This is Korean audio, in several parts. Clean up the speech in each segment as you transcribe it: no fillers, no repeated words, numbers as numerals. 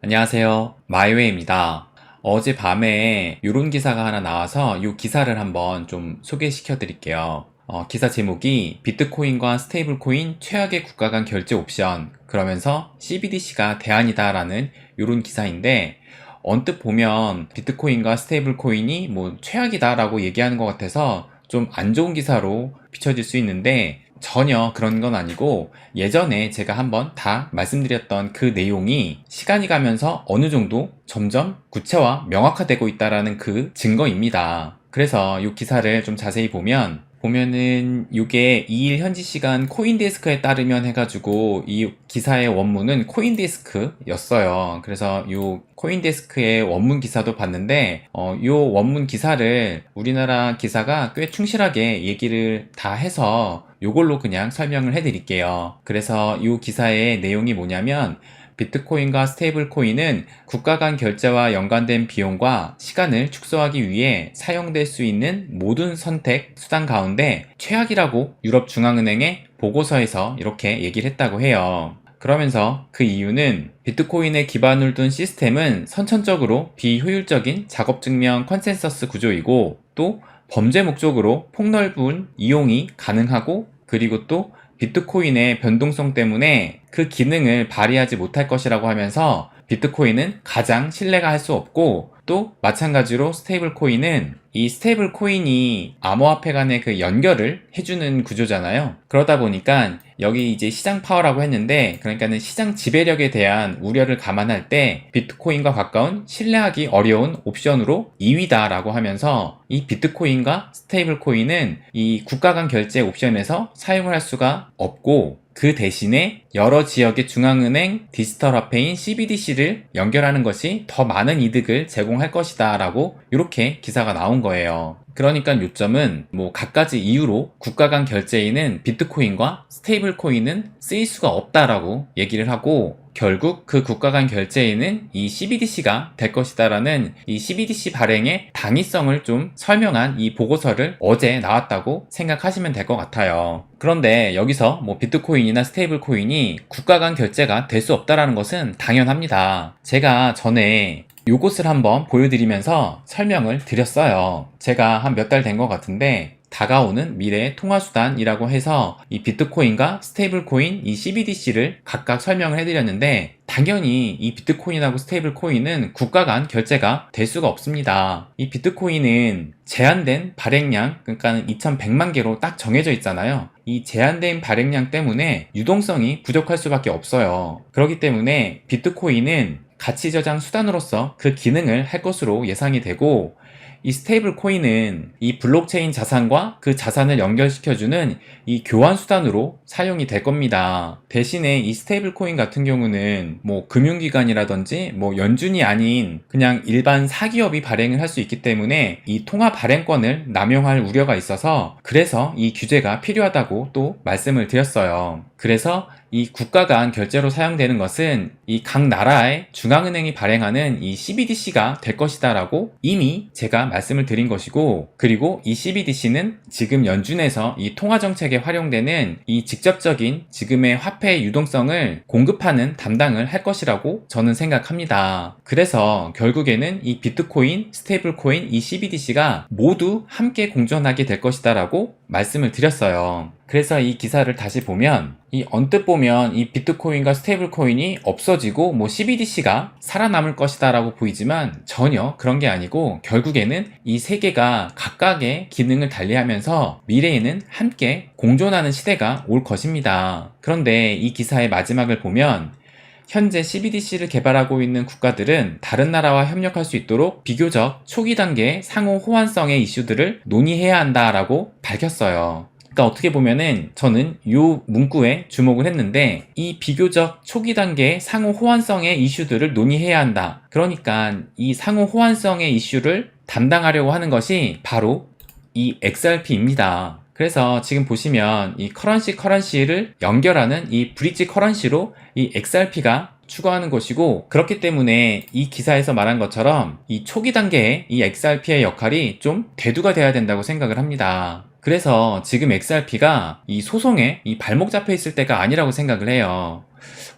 안녕하세요. 마이웨이입니다. 어젯밤에 이런 기사가 하나 나와서 이 기사를 한번 좀 소개시켜 드릴게요. 기사 제목이 비트코인과 스테이블코인 최악의 국가 간 결제 옵션 그러면서 CBDC가 대안이다 라는 이런 기사인데, 언뜻 보면 비트코인과 스테이블코인이 뭐 최악이다 라고 얘기하는 것 같아서 좀 안 좋은 기사로 비춰질 수 있는데, 전혀 그런 건 아니고 예전에 제가 한번 다 말씀드렸던 그 내용이 시간이 가면서 어느 정도 점점 구체화 명확화되고 있다라는 그 증거입니다. 그래서 이 기사를 좀 자세히 보면은 이게 2일 현지 시간 코인데스크에 따르면 해가지고 이 기사의 원문은 코인데스크였어요. 그래서 이 코인데스크의 원문 기사도 봤는데 이 원문 기사를 우리나라 기사가 꽤 충실하게 얘기를 다 해서 요걸로 그냥 설명을 해드릴게요. 그래서 이 기사의 내용이 뭐냐면, 비트코인과 스테이블 코인은 국가 간 결제와 연관된 비용과 시간을 축소하기 위해 사용될 수 있는 모든 선택 수단 가운데 최악이라고 유럽중앙은행의 보고서에서 이렇게 얘기를 했다고 해요. 그러면서 그 이유는 비트코인에 기반을 둔 시스템은 선천적으로 비효율적인 작업 증명 컨센서스 구조이고, 또 범죄 목적으로 폭넓은 이용이 가능하고, 그리고 또 비트코인의 변동성 때문에 그 기능을 발휘하지 못할 것이라고 하면서, 비트코인은 가장 신뢰가 할 수 없고, 또 마찬가지로 스테이블 코인은 이 스테이블 코인이 암호화폐 간의 그 연결을 해주는 구조잖아요. 그러다 보니까 여기 이제 시장 파워라고 했는데, 그러니까는 시장 지배력에 대한 우려를 감안할 때 비트코인과 가까운 신뢰하기 어려운 옵션으로 2위다라고 하면서, 이 비트코인과 스테이블 코인은 이 국가 간 결제 옵션에서 사용을 할 수가 없고, 그 대신에 여러 지역의 중앙은행 디지털 화폐인 CBDC를 연결하는 것이 더 많은 이득을 제공할 것이다 라고 이렇게 기사가 나온 거예요. 그러니까 요점은 뭐 갖가지 이유로 국가 간 결제에는 비트코인과 스테이블 코인은 쓰일 수가 없다라고 얘기를 하고, 결국 그 국가 간 결제에는 이 CBDC가 될 것이다라는 이 CBDC 발행의 당위성을 좀 설명한 이 보고서를 어제 나왔다고 생각하시면 될 것 같아요. 그런데 여기서 뭐 비트코인이나 스테이블 코인이 국가 간 결제가 될 수 없다라는 것은 당연합니다. 제가 전에 요것을 한번 보여드리면서 설명을 드렸어요. 제가 한 몇 달 된 것 같은데, 다가오는 미래 통화수단이라고 해서 이 비트코인과 스테이블코인 이 CBDC를 각각 설명을 해드렸는데, 당연히 이 비트코인하고 스테이블코인은 국가 간 결제가 될 수가 없습니다. 이 비트코인은 제한된 발행량, 그러니까 2100만 개로 딱 정해져 있잖아요. 이 제한된 발행량 때문에 유동성이 부족할 수밖에 없어요. 그렇기 때문에 비트코인은 가치 저장 수단으로서 그 기능을 할 것으로 예상이 되고, 이 스테이블 코인은 이 블록체인 자산과 그 자산을 연결시켜주는 이 교환 수단으로 사용이 될 겁니다. 대신에 이 스테이블 코인 같은 경우는 뭐 금융기관이라든지 뭐 연준이 아닌 그냥 일반 사기업이 발행을 할 수 있기 때문에 이 통화 발행권을 남용할 우려가 있어서, 그래서 이 규제가 필요하다고 또 말씀을 드렸어요. 그래서 이 국가 간 결제로 사용되는 것은 이 각 나라의 중앙은행이 발행하는 이 CBDC가 될 것이다 라고 이미 제가 말씀을 드린 것이고, 그리고 이 CBDC는 지금 연준에서 이 통화정책에 활용되는 이 직접적인 지금의 화폐의 유동성을 공급하는 담당을 할 것이라고 저는 생각합니다. 그래서 결국에는 이 비트코인, 스테이블코인, 이 CBDC가 모두 함께 공존하게 될 것이다 라고 말씀을 드렸어요. 그래서 이 기사를 다시 보면, 이 언뜻 보면 이 비트코인과 스테이블 코인이 없어지고 뭐 CBDC가 살아남을 것이다 라고 보이지만, 전혀 그런 게 아니고 결국에는 이 세 개가 각각의 기능을 달리하면서 미래에는 함께 공존하는 시대가 올 것입니다. 그런데 이 기사의 마지막을 보면, 현재 CBDC를 개발하고 있는 국가들은 다른 나라와 협력할 수 있도록 비교적 초기 단계의 상호 호환성의 이슈들을 논의해야 한다라고 밝혔어요. 그러니까 어떻게 보면은 저는 이 문구에 주목을 했는데, 이 비교적 초기 단계의 상호 호환성의 이슈들을 논의해야 한다. 그러니까 이 상호 호환성의 이슈를 담당하려고 하는 것이 바로 이 XRP입니다. 그래서 지금 보시면 이 커런시를 연결하는 이 브릿지 커런시로 이 XRP가 추구하는 것이고, 그렇기 때문에 이 기사에서 말한 것처럼 이 초기 단계의 이 XRP의 역할이 좀 대두가 돼야 된다고 생각을 합니다. 그래서 지금 XRP가 이 소송에 이 발목 잡혀 있을 때가 아니라고 생각을 해요.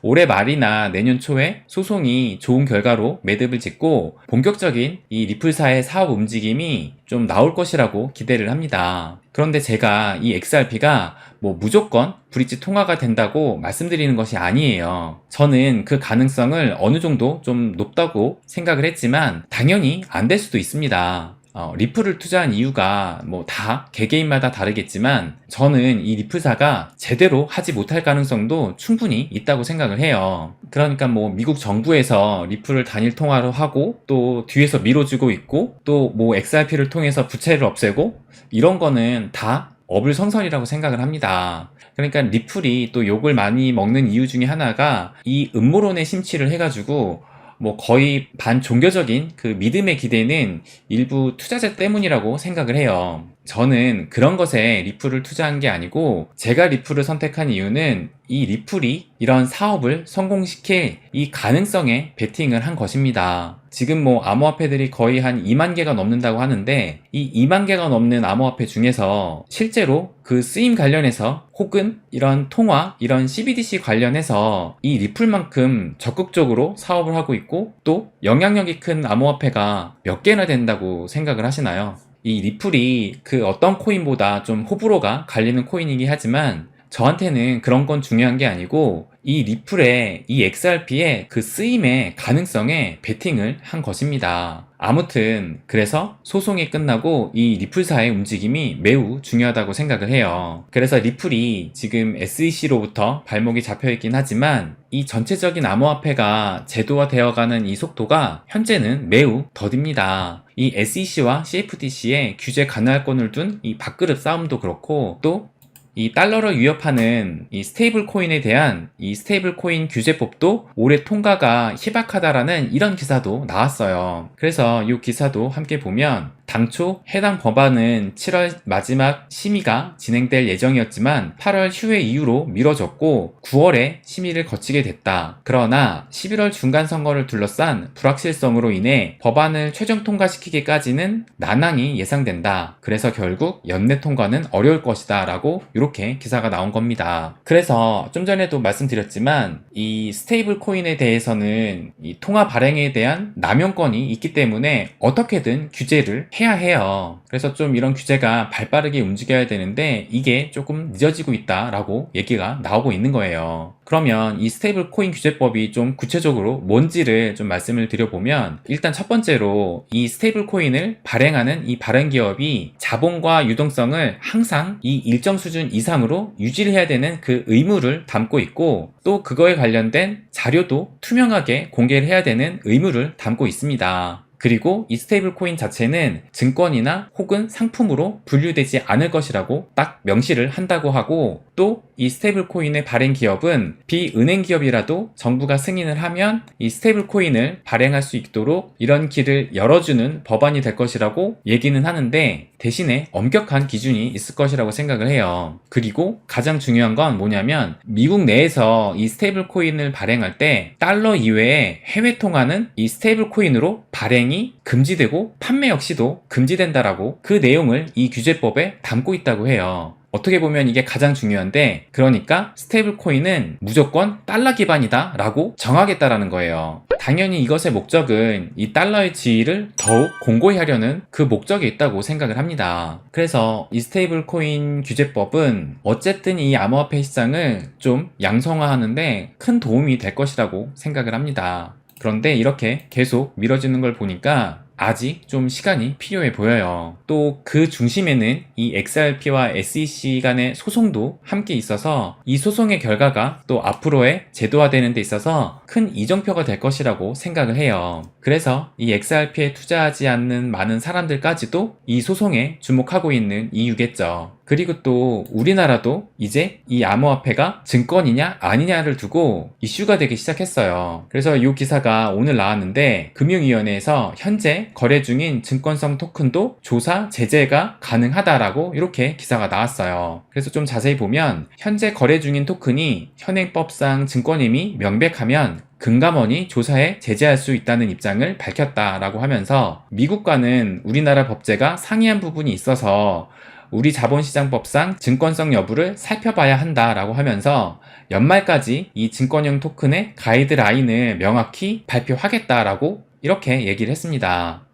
올해 말이나 내년 초에 소송이 좋은 결과로 매듭을 짓고 본격적인 이 리플사의 사업 움직임이 좀 나올 것이라고 기대를 합니다. 그런데 제가 이 XRP가 뭐 무조건 브릿지 통화가 된다고 말씀드리는 것이 아니에요. 저는 그 가능성을 어느 정도 좀 높다고 생각을 했지만 당연히 안 될 수도 있습니다. 리플을 투자한 이유가 뭐 다 개개인마다 다르겠지만 저는 이 리플사가 제대로 하지 못할 가능성도 충분히 있다고 생각을 해요. 그러니까 뭐 미국 정부에서 리플을 단일 통화로 하고 또 뒤에서 밀어주고 있고 또 뭐 XRP를 통해서 부채를 없애고 이런 거는 다 어불성설이라고 생각을 합니다. 그러니까 리플이 또 욕을 많이 먹는 이유 중에 하나가 이 음모론에 심취를 해가지고 뭐 거의 반종교적인 그 믿음에 기대는 일부 투자자 때문이라고 생각을 해요. 저는 그런 것에 리플을 투자한 게 아니고 제가 리플을 선택한 이유는 이 리플이 이런 사업을 성공시킬 이 가능성에 베팅을 한 것입니다. 지금 뭐 암호화폐들이 거의 한 2만 개가 넘는다고 하는데 이 2만 개가 넘는 암호화폐 중에서 실제로 그 쓰임 관련해서 혹은 이런 통화, 이런 CBDC 관련해서 이 리플만큼 적극적으로 사업을 하고 있고 또 영향력이 큰 암호화폐가 몇 개나 된다고 생각을 하시나요? 이 리플이 그 어떤 코인보다 좀 호불호가 갈리는 코인이긴 하지만 저한테는 그런 건 중요한 게 아니고 이 리플의 이 XRP의 그 쓰임의 가능성에 베팅을 한 것입니다. 아무튼 그래서 소송이 끝나고 이 리플사의 움직임이 매우 중요하다고 생각을 해요. 그래서 리플이 지금 SEC로부터 발목이 잡혀있긴 하지만 이 전체적인 암호화폐가 제도화되어가는 이 속도가 현재는 매우 더딥니다. 이 SEC와 CFTC의 규제 관할권을 둔 이 밥그릇 싸움도 그렇고 또 이 달러를 위협하는 이 스테이블 코인에 대한 이 스테이블 코인 규제법도 올해 통과가 희박하다라는 이런 기사도 나왔어요. 그래서 이 기사도 함께 보면 당초 해당 법안은 7월 마지막 심의가 진행될 예정이었지만 8월 휴회 이후로 미뤄졌고 9월에 심의를 거치게 됐다. 그러나 11월 중간 선거를 둘러싼 불확실성으로 인해 법안을 최종 통과시키기까지는 난항이 예상된다. 그래서 결국 연내 통과는 어려울 것이다 라고 이렇게 기사가 나온 겁니다. 그래서 좀 전에도 말씀드렸지만 이 스테이블 코인에 대해서는 이 통화 발행에 대한 남용권이 있기 때문에 어떻게든 규제를 해야 해요. 그래서 좀 이런 규제가 발빠르게 움직여야 되는데 이게 조금 늦어지고 있다라고 얘기가 나오고 있는 거예요. 그러면 이 스테이블 코인 규제법이 좀 구체적으로 뭔지를 좀 말씀을 드려보면 일단 첫 번째로 이 스테이블 코인을 발행하는 이 발행 기업이 자본과 유동성을 항상 이 일정 수준 이상으로 유지를 해야 되는 그 의무를 담고 있고 또 그거에 관련된 자료도 투명하게 공개를 해야 되는 의무를 담고 있습니다. 그리고 이 스테이블 코인 자체는 증권이나 혹은 상품으로 분류되지 않을 것이라고 딱 명시를 한다고 하고 또 이 스테이블 코인의 발행 기업은 비은행 기업이라도 정부가 승인을 하면 이 스테이블 코인을 발행할 수 있도록 이런 길을 열어주는 법안이 될 것이라고 얘기는 하는데 대신에 엄격한 기준이 있을 것이라고 생각을 해요. 그리고 가장 중요한 건 뭐냐면 미국 내에서 이 스테이블 코인을 발행할 때 달러 이외에 해외 통화는 이 스테이블 코인으로 발행이 금지되고 판매 역시도 금지된다라고 그 내용을 이 규제법에 담고 있다고 해요. 어떻게 보면 이게 가장 중요한데 그러니까 스테이블 코인은 무조건 달러 기반이다 라고 정하겠다라는 거예요. 당연히 이것의 목적은 이 달러의 지위를 더욱 공고히 하려는 그 목적이 있다고 생각을 합니다. 그래서 이 스테이블 코인 규제법은 어쨌든 이 암호화폐 시장을 좀 양성화하는데 큰 도움이 될 것이라고 생각을 합니다. 그런데 이렇게 계속 미뤄지는 걸 보니까 아직 좀 시간이 필요해 보여요. 또 그 중심에는 이 XRP와 SEC 간의 소송도 함께 있어서 이 소송의 결과가 또 앞으로의 제도화되는 데 있어서 큰 이정표가 될 것이라고 생각을 해요. 그래서 이 XRP에 투자하지 않는 많은 사람들까지도 이 소송에 주목하고 있는 이유겠죠. 그리고 또 우리나라도 이제 이 암호화폐가 증권이냐 아니냐를 두고 이슈가 되기 시작했어요. 그래서 이 기사가 오늘 나왔는데 금융위원회에서 현재 거래 중인 증권성 토큰도 조사 제재가 가능하다라고 이렇게 기사가 나왔어요. 그래서 좀 자세히 보면 현재 거래 중인 토큰이 현행법상 증권임이 명백하면 금감원이 조사에 제재할 수 있다는 입장을 밝혔다라고 하면서 미국과는 우리나라 법제가 상이한 부분이 있어서 우리 자본시장법상 증권성 여부를 살펴봐야 한다라고 하면서 연말까지 이 증권형 토큰의 가이드라인을 명확히 발표하겠다라고 이렇게 얘기를 했습니다.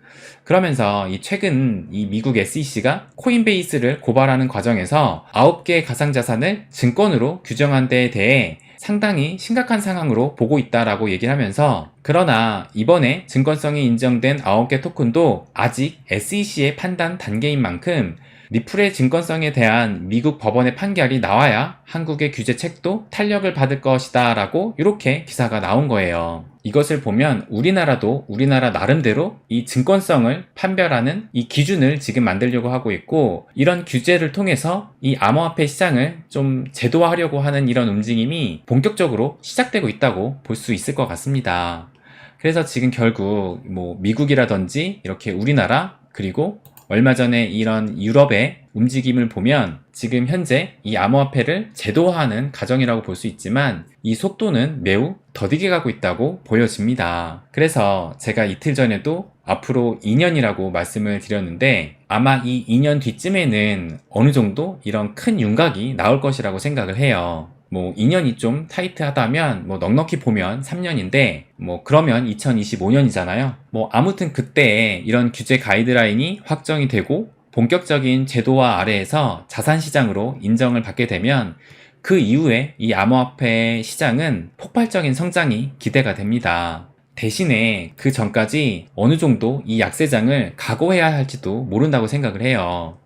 그러면서 최근 이 미국 SEC가 코인베이스를 고발하는 과정에서 9개의 가상자산을 증권으로 규정한 데에 대해 상당히 심각한 상황으로 보고 있다라고 얘기를 하면서, 그러나 이번에 증권성이 인정된 9개 토큰도 아직 SEC의 판단 단계인 만큼 리플의 증권성에 대한 미국 법원의 판결이 나와야 한국의 규제책도 탄력을 받을 것이다 라고 이렇게 기사가 나온 거예요. 이것을 보면 우리나라도 우리나라 나름대로 이 증권성을 판별하는 이 기준을 지금 만들려고 하고 있고, 이런 규제를 통해서 이 암호화폐 시장을 좀 제도화하려고 하는 이런 움직임이 본격적으로 시작되고 있다고 볼 수 있을 것 같습니다. 그래서 지금 결국 미국이라든지 이렇게 우리나라, 그리고 얼마 전에 이런 유럽의 움직임을 보면 지금 현재 이 암호화폐를 제도화하는 과정이라고 볼 수 있지만 이 속도는 매우 더디게 가고 있다고 보여집니다. 그래서 제가 이틀 전에도 앞으로 2년이라고 말씀을 드렸는데, 아마 이 2년 뒤쯤에는 어느 정도 이런 큰 윤곽이 나올 것이라고 생각을 해요. 2년이 좀 타이트하다면 넉넉히 보면 3년인데 그러면 2025년이잖아요. 아무튼 그때 이런 규제 가이드라인이 확정이 되고 본격적인 제도화 아래에서 자산시장으로 인정을 받게 되면 그 이후에 이 암호화폐 시장은 폭발적인 성장이 기대가 됩니다. 대신에 그 전까지 어느 정도 이 약세장을 각오해야 할지도 모른다고 생각을 해요.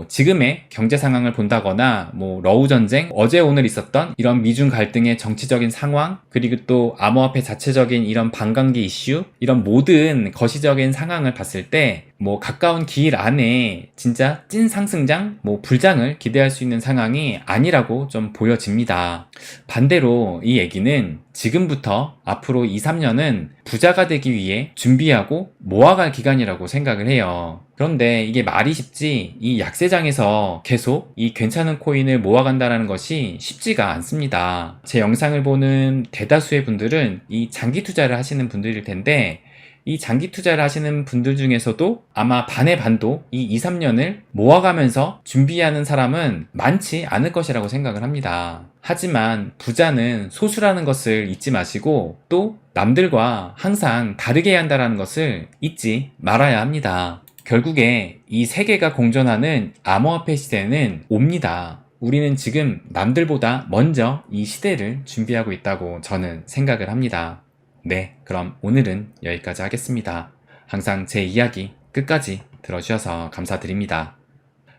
지금의 경제 상황을 본다거나 러우 전쟁, 어제 오늘 있었던 이런 미중 갈등의 정치적인 상황, 그리고 또 암호화폐 자체적인 이런 반감기 이슈, 이런 모든 거시적인 상황을 봤을 때 가까운 기일 안에 진짜 찐 상승장, 불장을 기대할 수 있는 상황이 아니라고 좀 보여집니다. 반대로 이 얘기는 지금부터 앞으로 2, 3년은 부자가 되기 위해 준비하고 모아갈 기간이라고 생각을 해요. 그런데 이게 말이 쉽지 이 약세장에서 계속 이 괜찮은 코인을 모아간다는 것이 쉽지가 않습니다. 제 영상을 보는 대다수의 분들은 이 장기 투자를 하시는 분들일 텐데, 이 장기 투자를 하시는 분들 중에서도 아마 반의 반도 이 2, 3년을 모아가면서 준비하는 사람은 많지 않을 것이라고 생각을 합니다. 하지만 부자는 소수라는 것을 잊지 마시고 또 남들과 항상 다르게 해야 한다는 것을 잊지 말아야 합니다. 결국에 이 세계가 공존하는 암호화폐 시대는 옵니다. 우리는 지금 남들보다 먼저 이 시대를 준비하고 있다고 저는 생각을 합니다. 네, 그럼 오늘은 여기까지 하겠습니다. 항상 제 이야기 끝까지 들어주셔서 감사드립니다.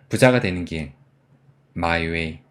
부자가 되는 길, My Way.